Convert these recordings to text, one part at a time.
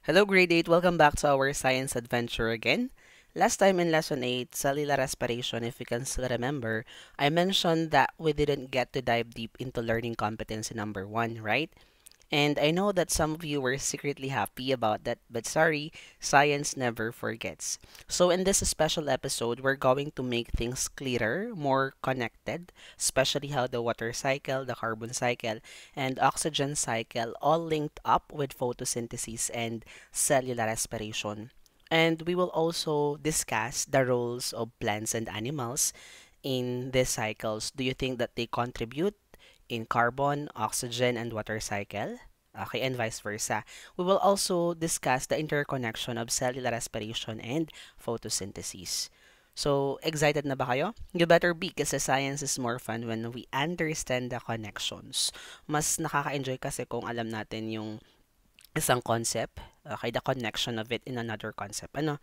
Hello, grade 8. Welcome back to our science adventure again. Last time in lesson 8, cellular respiration, if you can still remember, I mentioned that we didn't get to dive deep into learning competency number 1, right? And I know that some of you were secretly happy about that, but sorry, science never forgets. So, in this special episode, we're going to make things clearer, more connected, especially how the water cycle, the carbon cycle, and oxygen cycle all linked up with photosynthesis and cellular respiration. And we will also discuss the roles of plants and animals in these cycles. Do you think that they contribute in carbon, oxygen, and water cycle? Okay, and vice versa. We will also discuss the interconnection of cellular respiration and photosynthesis. So, excited na ba kayo? You better be kasi science is more fun when we understand the connections. Mas nakaka-enjoy kasi kung alam natin yung isang concept, okay, the connection of it in another concept. Ano?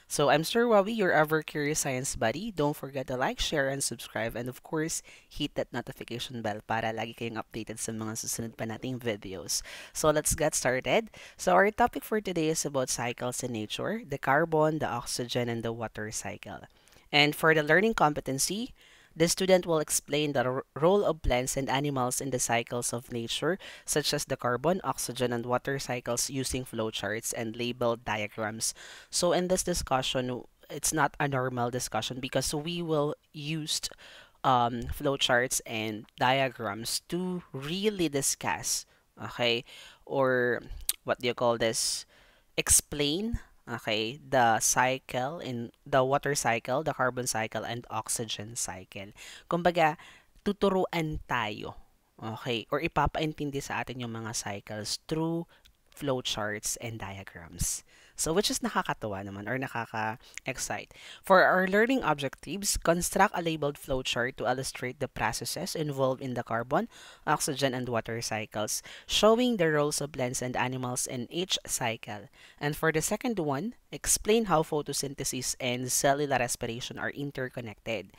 So, I'm Sir Wawi, your ever curious science buddy. Don't forget to like, share, and subscribe. And of course, hit that notification bell para lagi kayong updated sa mga susunod pa nating videos. So, let's get started. So, our topic for today is about cycles in nature, the carbon, the oxygen, and the water cycle. And for the learning competency, the student will explain the role of plants and animals in the cycles of nature, such as the carbon, oxygen, and water cycles using flowcharts and labeled diagrams. So in this discussion, it's not a normal discussion because we will use flowcharts and diagrams to really discuss, okay, or what do you call this? Explain, okay, the cycle in the water cycle, the carbon cycle, and oxygen cycle. Kumbaga, tuturuan tayo, okay, or ipapaintindi sa atin yung mga cycles through flowcharts and diagrams. So, which is nakakatuwa naman or nakaka-excite. For our learning objectives, construct a labeled flowchart to illustrate the processes involved in the carbon, oxygen, and water cycles, showing the roles of plants and animals in each cycle. And for the second one, explain how photosynthesis and cellular respiration are interconnected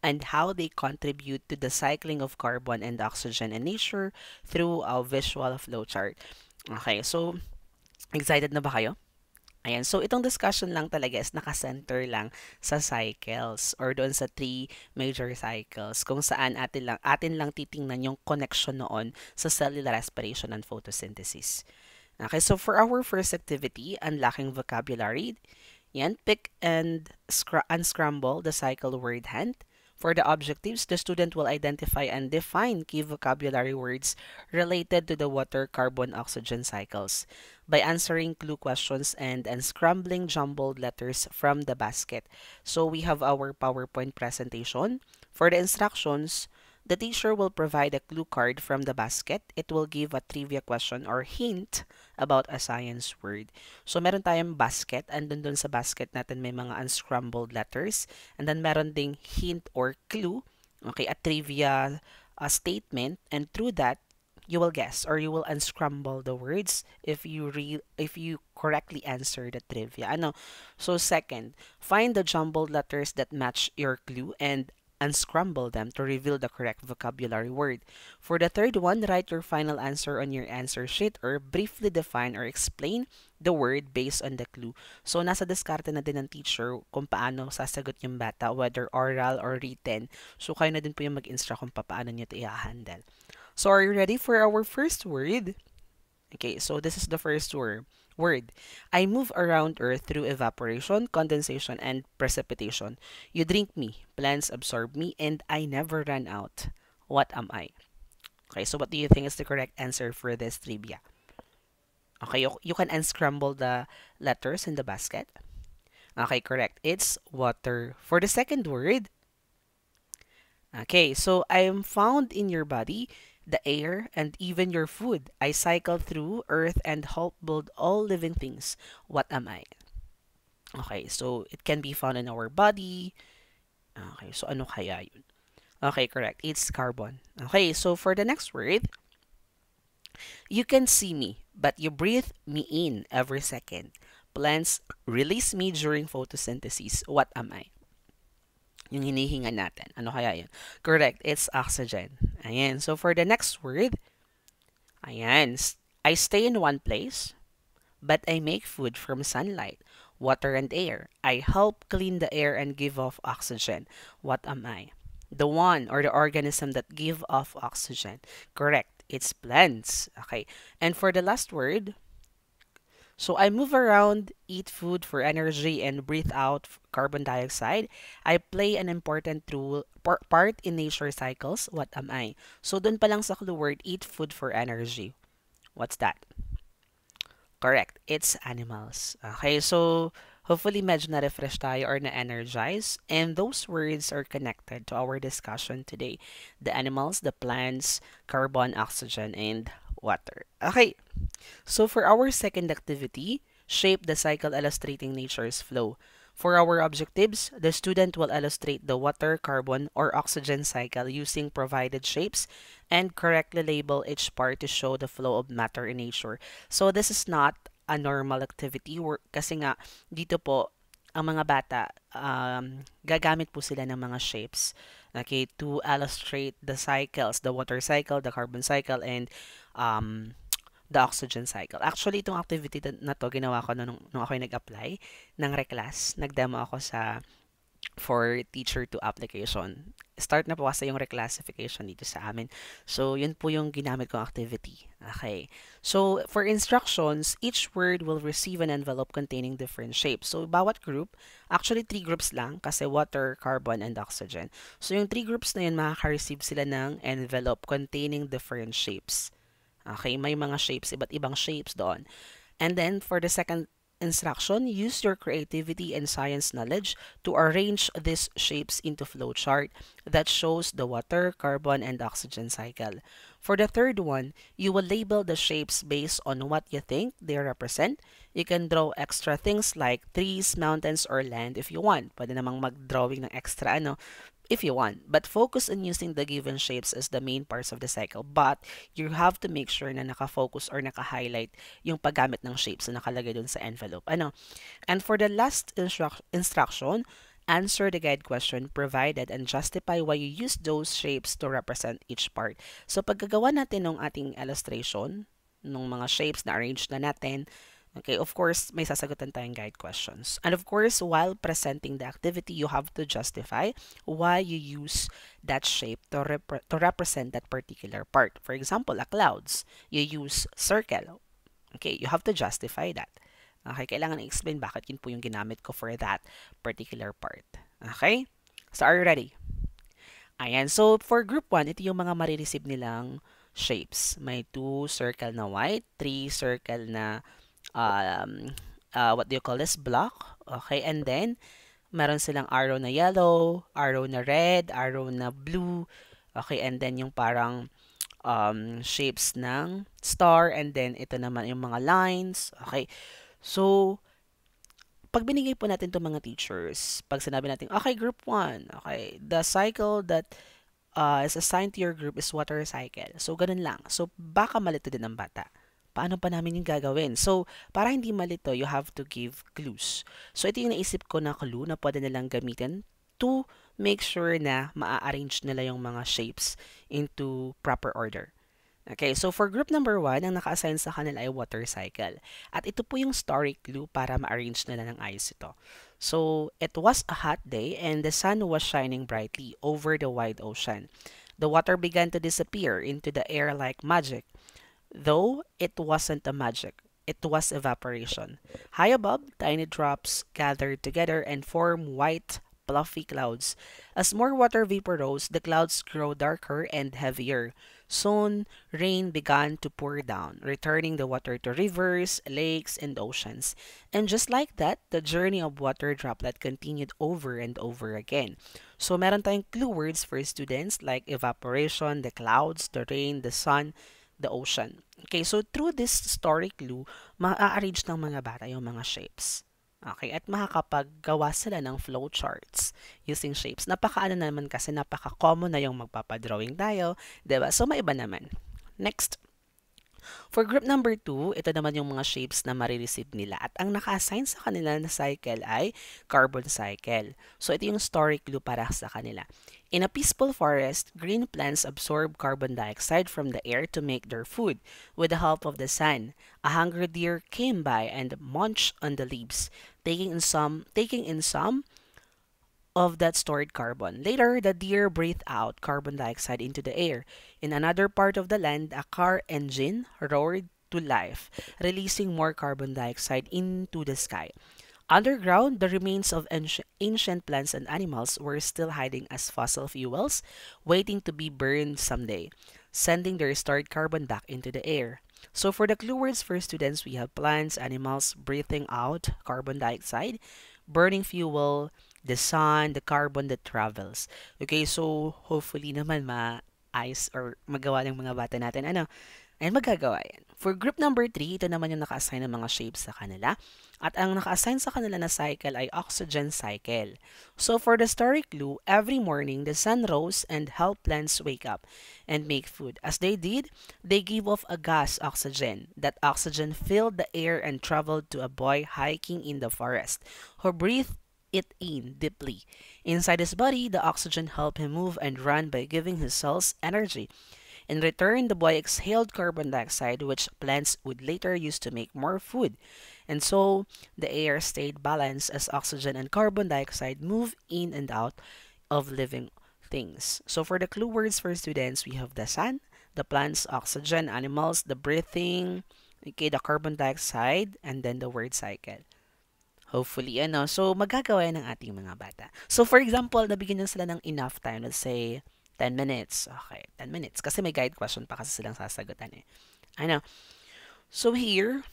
and how they contribute to the cycling of carbon and oxygen in nature through a visual flowchart. Okay, so excited na ba kayo? Ayan, so itong discussion lang talaga is nakasenter lang sa cycles or doon sa three major cycles kung saan atin lang titingnan yung connection noon sa cellular respiration and photosynthesis. Okay, so for our first activity, unlocking vocabulary, yan, pick and unscramble the cycle word hand. For the objectives, the student will identify and define key vocabulary words related to the water, carbon, oxygen cycles by answering clue questions and unscrambling jumbled letters from the basket. So we have our PowerPoint presentation. For the instructions, the teacher will provide a clue card from the basket. It will give a trivia question or hint about a science word. So, meron tayong basket. And dun sa basket natin may mga unscrambled letters. And then, meron ding hint or clue. Okay, a trivia statement. And through that, you will guess or you will unscramble the words if you correctly answer the trivia. Ano? So, second, find the jumbled letters that match your clue and unscramble them to reveal the correct vocabulary word. For the third one, write your final answer on your answer sheet or briefly define or explain the word based on the clue. So, nasa diskarte na din ng teacher kung paano sasagot yung bata, whether oral or written. So, kayo na din po yung mag-instruct kung paano nyo ito i-handle. So, are you ready for our first word? Okay, so this is the first word. I move around Earth through evaporation, condensation, and precipitation. You drink me, plants absorb me, and I never run out. What am I? Okay, so what do you think is the correct answer for this trivia? Okay, you can unscramble the letters in the basket. Okay, correct. It's water. For the second word, okay, so I am found in your body, the air, and even your food. I cycle through earth and help build all living things. What am I? Okay, so it can be found in our body. Okay, so ano kaya yun? Okay, correct. It's carbon. Okay, so for the next word, you can see me, but you breathe me in every second. Plants release me during photosynthesis. What am I? Yung hinihinga natin. Ano kaya yun? Correct. It's oxygen. Ayan. So, for the next word, ayan. I stay in one place, but I make food from sunlight, water, and air. I help clean the air and give off oxygen. What am I? The one or the organism that give off oxygen. Correct. It's plants. Okay. And for the last word, so I move around, eat food for energy, and breathe out carbon dioxide. I play an important part in nature cycles. What am I? So dun pa lang sa clue word, eat food for energy. What's that? Correct. It's animals. Okay, so hopefully medyo na-refresh tayo or na-energize. And those words are connected to our discussion today. The animals, the plants, carbon, oxygen, and water. Okay, so for our second activity, shape the cycle illustrating nature's flow. For our objectives, the student will illustrate the water, carbon, or oxygen cycle using provided shapes and correctly label each part to show the flow of matter in nature. So this is not a normal activity kasi nga dito po ang mga bata gagamit po sila ng mga shapes, okay, to illustrate the cycles, the water cycle, the carbon cycle, and um, the oxygen cycle. Actually, itong activity na to, ginawa ko nung ako nag-apply ng Reclass. Nag-demo ako for teacher to application. Start na po kasi yung reclassification dito sa amin. So, yun po yung ginamit kong activity. Okay. So, for instructions, each word will receive an envelope containing different shapes. So, bawat group, actually 3 groups lang kasi water, carbon, and oxygen. So, yung 3 groups na yun, makaka-receive sila ng envelope containing different shapes. Okay, may mga shapes, iba't ibang shapes doon. And then, for the second instruction, use your creativity and science knowledge to arrange these shapes into flowchart that shows the water, carbon, and oxygen cycle. For the third one, you will label the shapes based on what you think they represent. You can draw extra things like trees, mountains, or land if you want. Pwede namang mag-drawing ng extra if you want, but focus on using the given shapes as the main parts of the cycle. But you have to make sure na naka-focus or naka-highlight yung paggamit ng shapes na nakalagay dun sa envelope. And for the last instruction, answer the guide question provided and justify why you use those shapes to represent each part. So pagkagawa natin ng ating illustration, ng mga shapes na arrange na natin, okay, of course, may sasagutan tayong guide questions. And of course, while presenting the activity, you have to justify why you use that shape to represent that particular part. For example, a clouds, you use circle. Okay, you have to justify that. Okay, kailangan i-explain bakit yun po yung ginamit ko for that particular part. Okay? So, are you ready? Ayan. So, for group 1, ito yung mga marireceive nilang shapes. May 2 circle na white, 3 circle na what do you call this? Block. Okay, and then, meron silang arrow na yellow, arrow na red, arrow na blue. Okay, and then yung parang shapes ng star, and then ito naman yung mga lines. Okay, so, pag binigay po natin itong mga teachers, pag sinabi natin, okay, group 1, okay, the cycle that is assigned to your group is water cycle. So, ganun lang. So, baka malito din ang bata. Paano pa namin yung gagawin? So, para hindi malito, you have to give clues. So, ito yung naisip ko na clue na pwede nilang gamitin to make sure na maa-arrange nila yung mga shapes into proper order. Okay, so for group number 1, ang naka-assign sa kanila ay water cycle. At ito po yung story clue para ma-arrange nila ng ayos ito. So, it was a hot day and the sun was shining brightly over the wide ocean. The water began to disappear into the air like magic. Though it wasn't a magic, it was evaporation. High above, tiny drops gathered together and form white, fluffy clouds. As more water vapor rose, the clouds grew darker and heavier. Soon, rain began to pour down, returning the water to rivers, lakes, and oceans. And just like that, the journey of water droplet continued over and over again. So, meron tayong clue words for students like evaporation, the clouds, the rain, the sun, the ocean. Okay, so through this story clue, ma-arrange ng mga bata yung mga shapes. Okay, at makakapaggawa sila ng flowcharts using shapes. Napaka-ano naman kasi napaka-common na yung magpapadrawing tayo, 'di ba? So, maiba naman. Next. For group number 2, ito naman yung mga shapes na marireceive nila at ang naka-assign sa kanila na cycle ay carbon cycle. So ito yung story clue para sa kanila. In a peaceful forest, green plants absorb carbon dioxide from the air to make their food. With the help of the sun, a hungry deer came by and munched on the leaves, taking in some of that stored carbon. Later, the deer breathed out carbon dioxide into the air. In another part of the land, a car engine roared to life, releasing more carbon dioxide into the sky. Underground, the remains of ancient plants and animals were still hiding as fossil fuels, waiting to be burned someday, sending the stored carbon back into the air. So for the clue words for students, we have plants, animals breathing out carbon dioxide, burning fuel, the sun, the carbon that travels. Okay, so hopefully naman ma-ice or magawa ng mga bata natin and magagawa yan. For group number 3, ito naman yung naka-assign ng mga shapes sa kanila. At ang naka-assign sa kanila na cycle ay oxygen cycle. So for the story clue, every morning the sun rose and helped plants wake up and make food. As they did, they gave off a gas, oxygen. That oxygen filled the air and traveled to a boy hiking in the forest, who breathed it in deeply. Inside his body, the oxygen helped him move and run by giving his cells energy. In return, the boy exhaled carbon dioxide, which plants would later use to make more food. And so, the air stayed balanced as oxygen and carbon dioxide move in and out of living things. So, for the clue words for students, we have the sun, the plants, oxygen, animals, the breathing, okay, the carbon dioxide, and then the word cycle. Hopefully, so magagawa yan ng ating mga bata. So, for example, nabigyan nyo sila ng enough time, let's say, 10 minutes. Okay, 10 minutes. Kasi may guide question pa kasi silang sasagutan eh. Ano? So here,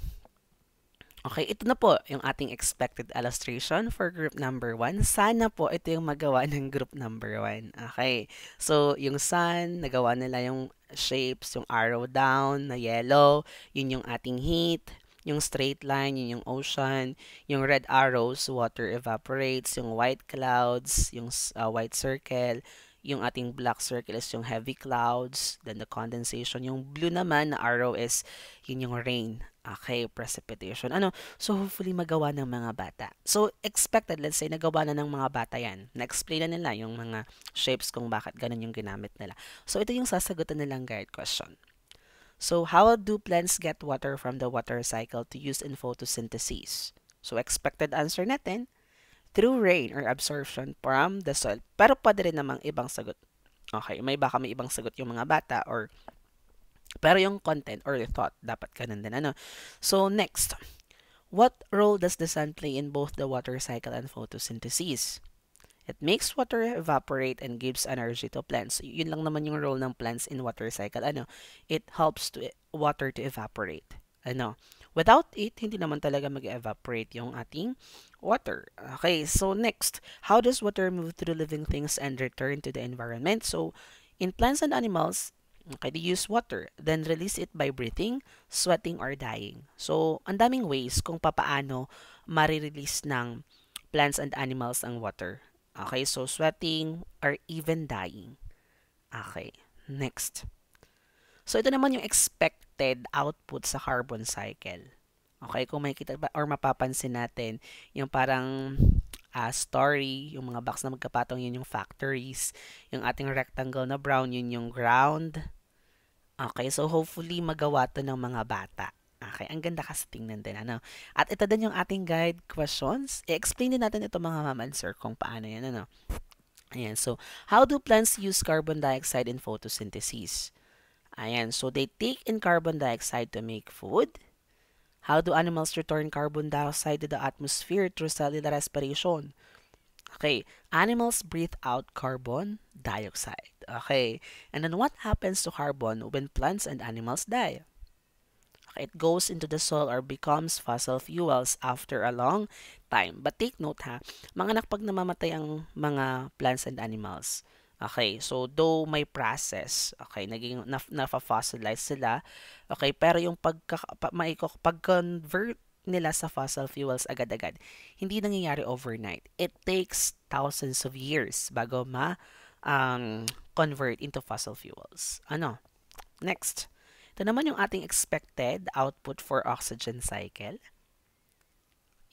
okay, ito na po yung ating expected illustration for group number 1. Sana po ito yung magawa ng group number 1. Okay. So, yung sun, nagawa nila yung shapes, yung arrow down na yellow, yun yung ating heat, yung straight line, yun yung ocean, yung red arrows, water evaporates, yung white clouds, yung white circle, yung ating black circle is yung heavy clouds, then the condensation. Yung blue naman na arrow is yun yung rain. Okay, precipitation. So hopefully magawa ng mga bata. So expected, let's say, nagawa na ng mga bata yan. Na-explain na nila yung mga shapes kung bakit ganun yung ginamit nila. So ito yung sasagutan nilang guide question. So how do plants get water from the water cycle to use in photosynthesis? So expected answer natin, through rain or absorption from the soil. Pero pwede rin namang ibang sagot. Okay, baka may ibang sagot yung mga bata or pero yung content or the thought dapat ganun din So next, what role does the sun play in both the water cycle and photosynthesis? It makes water evaporate and gives energy to plants. Yun lang naman yung role ng plants in water cycle. It helps to water to evaporate. Without it, hindi naman talaga mag-evaporate yung ating water. Okay, so next, how does water move through living things and return to the environment? So, in plants and animals, okay, they use water, then release it by breathing, sweating, or dying. So, ang daming ways kung papaano marirelease ng plants and animals ang water. Okay, so sweating or even dying. Okay, next. So, ito naman yung expected output sa carbon cycle. Okay, kung makikita ba or mapapansin natin, yung parang story, yung mga box na magkapatong, yun yung factories. Yung ating rectangle na brown, yun yung ground. Okay, so hopefully magawa to ng mga bata. Okay, ang ganda kasi tingnan din. At ito din yung ating guide questions. I-explain din natin ito mga ma'am and sir kung paano yan. Ayan, so how do plants use carbon dioxide in photosynthesis? Ayan, so they take in carbon dioxide to make food. How do animals return carbon dioxide to the atmosphere through cellular respiration? Okay, animals breathe out carbon dioxide. Okay, and then what happens to carbon when plants and animals die? Okay, it goes into the soil or becomes fossil fuels after a long time. But take note mga pag namamatay ang mga plants and animals, okay, so though may process, okay, naging nafa-fossilize sila, okay, pero yung pag-convert nila sa fossil fuels agad-agad, hindi nangyayari overnight. It takes thousands of years bago convert into fossil fuels. Next. Ito naman yung ating expected output for oxygen cycle.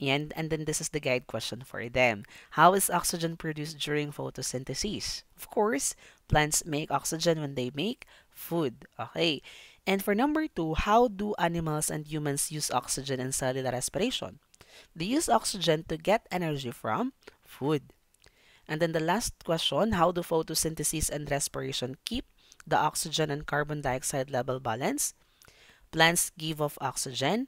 And then this is the guide question for them. How is oxygen produced during photosynthesis? Of course, plants make oxygen when they make food. Okay. And for number 2, how do animals and humans use oxygen in cellular respiration? They use oxygen to get energy from food. And then the last question, how do photosynthesis and respiration keep the oxygen and carbon dioxide level balanced? Plants give off oxygen,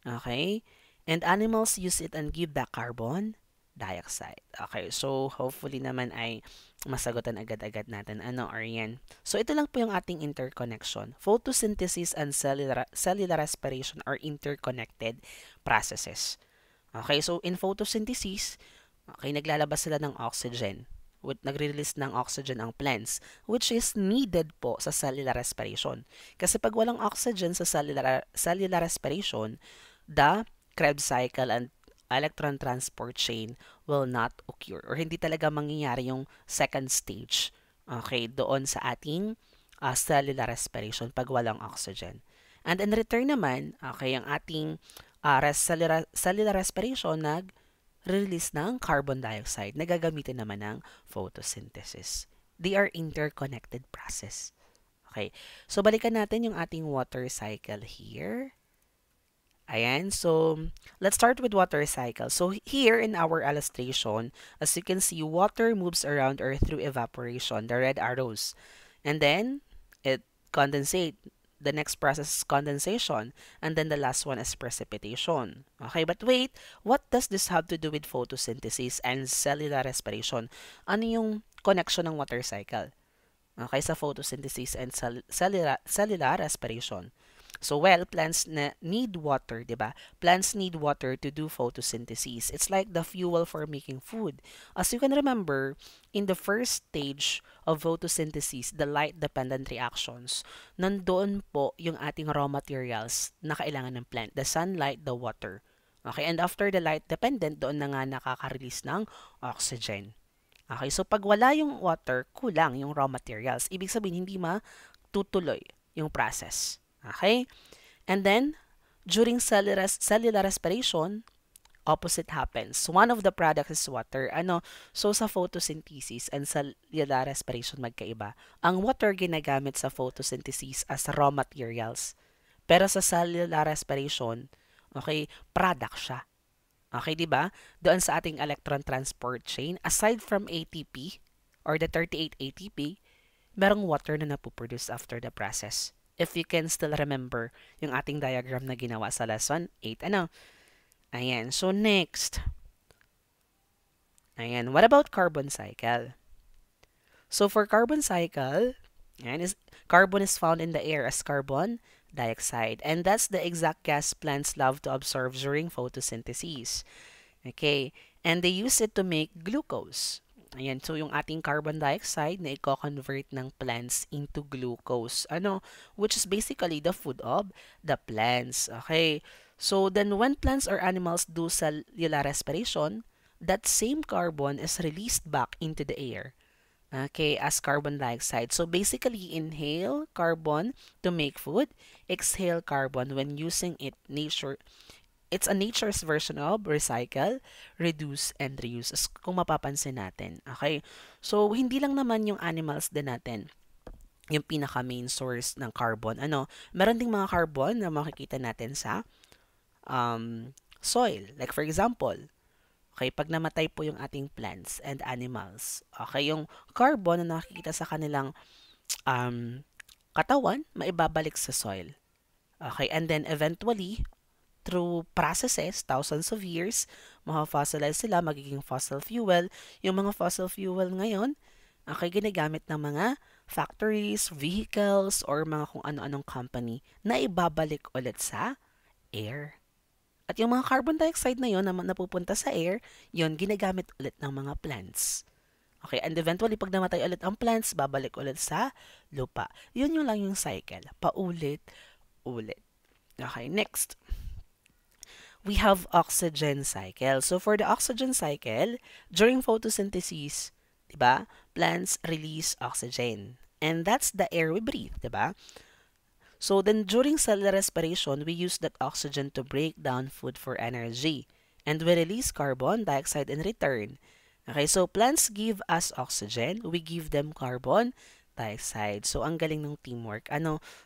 okay? And animals use it and give the carbon dioxide. Okay, so hopefully naman ay masagutan agad-agad natin ano or yan. So ito lang po yung ating interconnection. Photosynthesis and cellular respiration are interconnected processes. Okay, so in photosynthesis, okay, naglalabas sila ng oxygen. Nagre-release ng oxygen ang plants, which is needed po sa cellular respiration. Kasi pag walang oxygen sa cellular respiration, the Krebs cycle and electron transport chain will not occur or hindi talaga mangyayari yung second stage, okay, doon sa ating cellular respiration pag walang oxygen. And in return naman, okay, ang ating cellular respiration nag-release ng carbon dioxide na gagamitin naman ng photosynthesis. They are interconnected process. Okay, so balikan natin yung ating water cycle here. Ayan, so let's start with water cycle. So here in our illustration, as you can see, water moves around Earth through evaporation, the red arrows. And then it condensate. The next process is condensation. And then the last one is precipitation. Okay, but wait, what does this have to do with photosynthesis and cellular respiration? Ano yung connection ng water cycle? Okay, sa photosynthesis and cellular respiration. So, well, plants need water, di ba? Plants need water to do photosynthesis. It's like the fuel for making food. As you can remember, in the first stage of photosynthesis, the light-dependent reactions, nandoon po yung ating raw materials na kailangan ng plant. The sunlight, the water. Okay, and after the light-dependent, doon na nga nakaka-release ng oxygen. Okay, so pag wala yung water, kulang yung raw materials. Ibig sabihin, hindi matutuloy yung process. Okay? And then, during cellular respiration, opposite happens. One of the products is water. So sa photosynthesis and cellular respiration magkaiba. Ang water ginagamit sa photosynthesis as raw materials. Pero sa cellular respiration, okay, product siya. Okay, di ba? Doon sa ating electron transport chain, aside from ATP or the 38 ATP, merong water na napuproduce after the process. If you can still remember yung ating diagram na ginawa sa lesson 8. Ayan. So, next. Ayan. What about carbon cycle? So, for carbon cycle, carbon is found in the air as carbon dioxide. And that's the exact gas plants love to absorb during photosynthesis. Okay. And they use it to make glucose. Ayan, so yung ating carbon dioxide na i-convert ng plants into glucose. Which is basically the food of the plants. Okay, so then when plants or animals do cellular respiration, that same carbon is released back into the air. Okay, as carbon dioxide. So basically, inhale carbon to make food, exhale carbon when using it It's a nature's version of recycle, reduce, and reuse. Kung mapapansin natin. Okay? So, hindi lang naman yung animals din natin yung pinaka-main source ng carbon. Meron ding mga carbon na makikita natin sa soil. Like for example, okay, pag namatay po yung ating plants and animals, okay, yung carbon na nakikita sa kanilang katawan, maibabalik sa soil. Okay, and then eventually, through processes, thousands of years, mafa-fossilize sila, magiging fossil fuel. Yung mga fossil fuel ngayon, okay, ginagamit ng mga factories, vehicles, or mga kung ano-anong company na ibabalik ulit sa air. At yung mga carbon dioxide na yun na napupunta sa air, yun ginagamit ulit ng mga plants. Okay, and eventually, pag namatay ulit ang plants, babalik ulit sa lupa. Yun yung lang yung cycle. Paulit-ulit. Okay, next. We have oxygen cycle. So for the oxygen cycle, during photosynthesis, diba, plants release oxygen. And that's the air we breathe, diba? So then during cellular respiration, we use that oxygen to break down food for energy. And we release carbon dioxide in return. Okay, so plants give us oxygen, we give them carbon dioxide. So ang galing ng teamwork.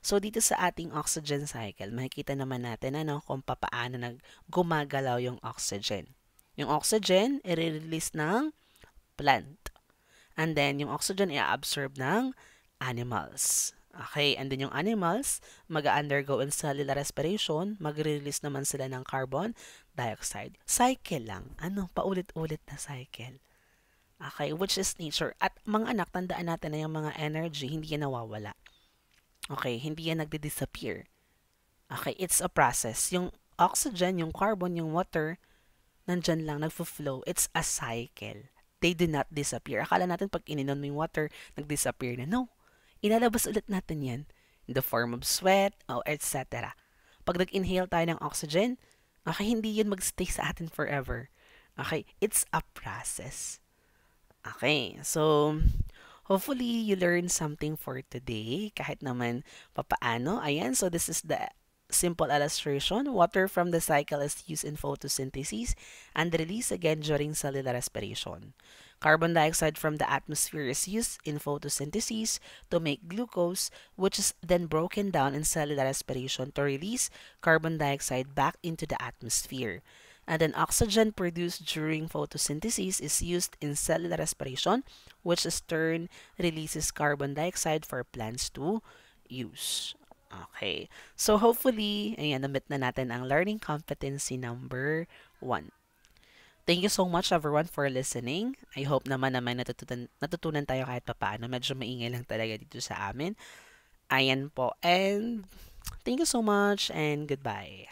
So dito sa ating oxygen cycle, makikita naman natin kung papaano gumagalaw yung oxygen. Yung oxygen, i-release ng plant. And then, yung oxygen i-absorb ng animals. Okay, and then yung animals, mag-undergo in cellular respiration, mag-release naman sila ng carbon dioxide. Cycle lang. Paulit-ulit na cycle. Okay, which is nature. At mga anak, tandaan natin na yung mga energy, hindi yan nawawala. Okay, hindi yan nagdi-disappear. Okay, it's a process. Yung oxygen, yung carbon, yung water, nandyan lang, nagfo-flow. It's a cycle. They do not disappear. Akala natin pag ininom mo yung water, nag-disappear na. No. Ilalabas ulit natin yan in the form of sweat, or etc. Pag nag-inhale tayo ng oxygen, okay, hindi yun magstay sa atin forever. Okay, it's a process. Okay, so hopefully you learned something for today. Kahit naman papaano. Ayan, so this is the simple illustration. Water from the cycle is used in photosynthesis and released again during cellular respiration. Carbon dioxide from the atmosphere is used in photosynthesis to make glucose, which is then broken down in cellular respiration to release carbon dioxide back into the atmosphere. And then oxygen produced during photosynthesis is used in cellular respiration, which in turn releases carbon dioxide for plants to use. Okay. So hopefully, ayan, namit na natin ang learning competency number 1. Thank you so much everyone for listening. I hope naman natutunan tayo kahit papaano. Medyo maingay lang talaga dito sa amin. Ayan po. And thank you so much and goodbye.